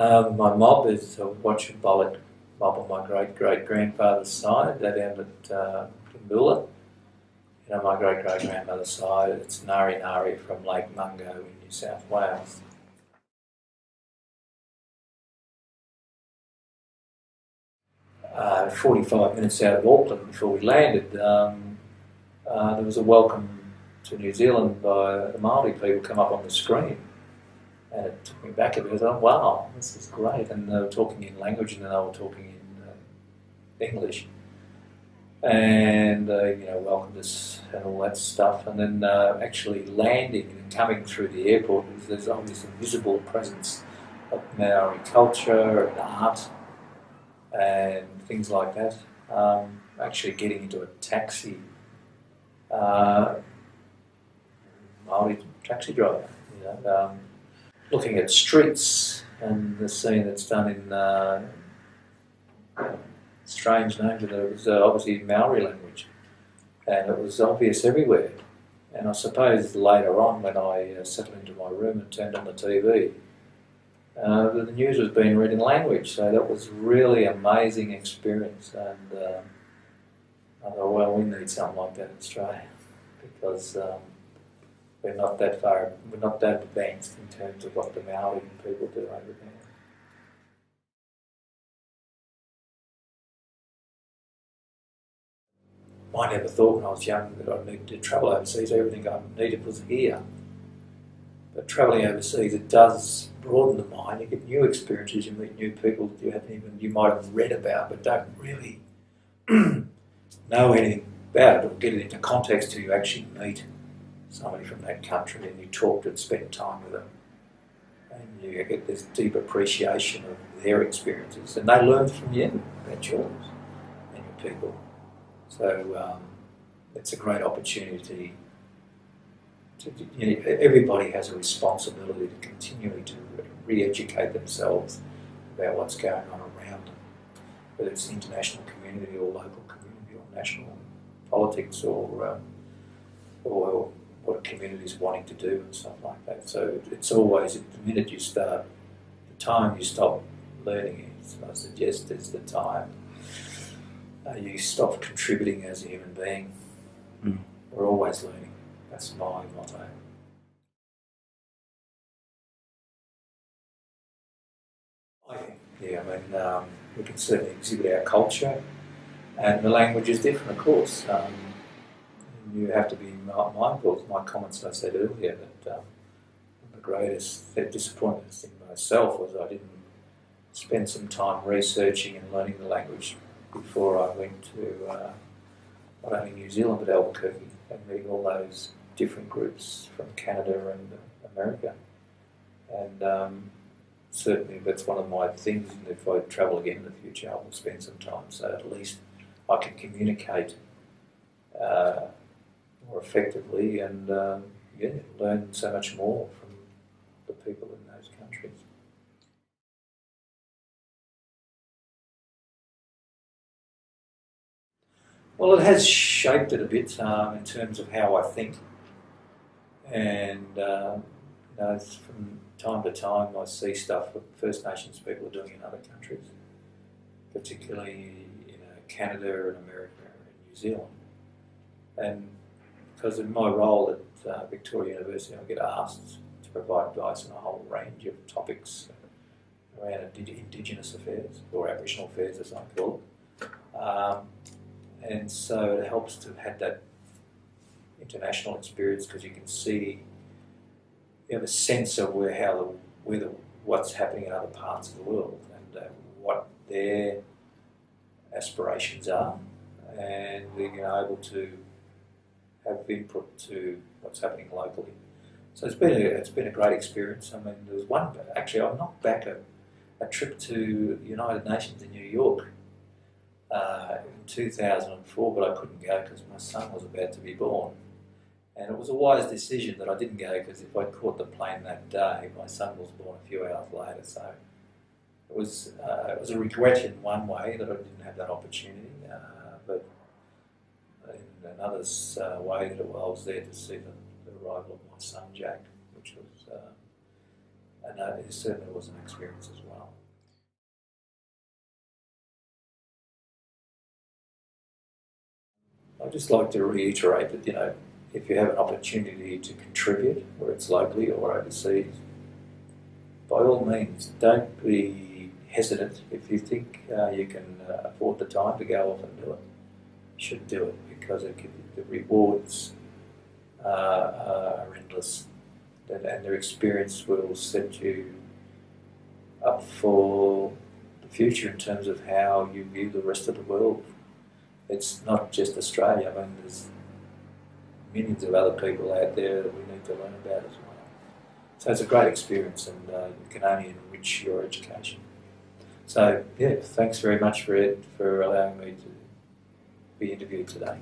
My mob is a Watchabolic mob on my great-great-grandfather's side. They're down at Kimbulla. You know, my great-great-grandmother's side, it's Ngari Ngari from Lake Mungo in New South Wales. 45 minutes out of Auckland before we landed, there was a welcome to New Zealand by the Māori people come up on the screen. And it took me back a bit. I thought, wow, this is great. And they were talking in language and then they were talking in English. And, welcomed us and all that stuff. And then actually landing and coming through the airport, there's obviously a visible presence of Maori culture and art and things like that. Actually getting into a taxi, Maori taxi driver, looking at streets and the scene that's done in strange names, but it was obviously Maori language, and it was obvious everywhere. And I suppose later on, when I settled into my room and turned on the TV, the news was being read in language, so that was really amazing experience. And I thought, well, we need something like that in Australia because we're not that advanced in terms of what the Maori people do over there. I never thought when I was young that I needed to travel overseas. Everything I needed was here. But travelling overseas, it does broaden the mind. You get new experiences, you meet new people that you might have read about but don't really know anything about it or get it into context till you actually meet somebody from that country and you talk and spend time with them. And you get this deep appreciation of their experiences. And they learn from you about yours and your people. So it's a great opportunity. Everybody has a responsibility to continually to re-educate themselves about what's going on around them, whether it's the international community or local community or national politics or what a community is wanting to do and stuff like that. So it's always, the minute you start, the time you stop learning, I suggest is the time you stop contributing as a human being. We're always learning. That's my motto. We can certainly exhibit our culture, and the language is different, of course. You have to be mindful of my comments I said earlier that the greatest disappointment thing myself was I didn't spend some time researching and learning the language before I went to not only New Zealand but Albuquerque and meeting all those different groups from Canada and America. And certainly that's one of my things, and if I travel again in the future I will spend some time so at least I can communicate more effectively and learn so much more from the people in those countries. Well, it has shaped it a bit in terms of how I think, and from time to time I see stuff that First Nations people are doing in other countries, particularly Canada and America and New Zealand. And because in my role at Victoria University, I get asked to provide advice on a whole range of topics around Indigenous affairs, or Aboriginal affairs as I call it. And so it helps to have that international experience because you can see, you have a sense of what's happening in other parts of the world and what their aspirations are, and being able to have input to what's happening locally. So it's been a great experience. I mean, there was one, actually I knocked back a trip to the United Nations in New York in 2004, but I couldn't go because my son was about to be born. And it was a wise decision that I didn't go because if I'd caught the plane that day, my son was born a few hours later. So it was a regret in one way that I didn't have that opportunity, but in another way that I was there to see the arrival of my son Jack, which was and it certainly was an experience as well. I'd just like to reiterate that, if you have an opportunity to contribute, whether it's locally or overseas, by all means, don't be hesitant. If you think you can afford the time to go off and do it, you should do it, because the rewards are endless, and their experience will set you up for the future in terms of how you view the rest of the world. It's not just Australia. I mean, there's millions of other people out there that we need to learn about as well. So it's a great experience, and you can only enrich your education. So, yeah, thanks very much for allowing me to be interviewed today.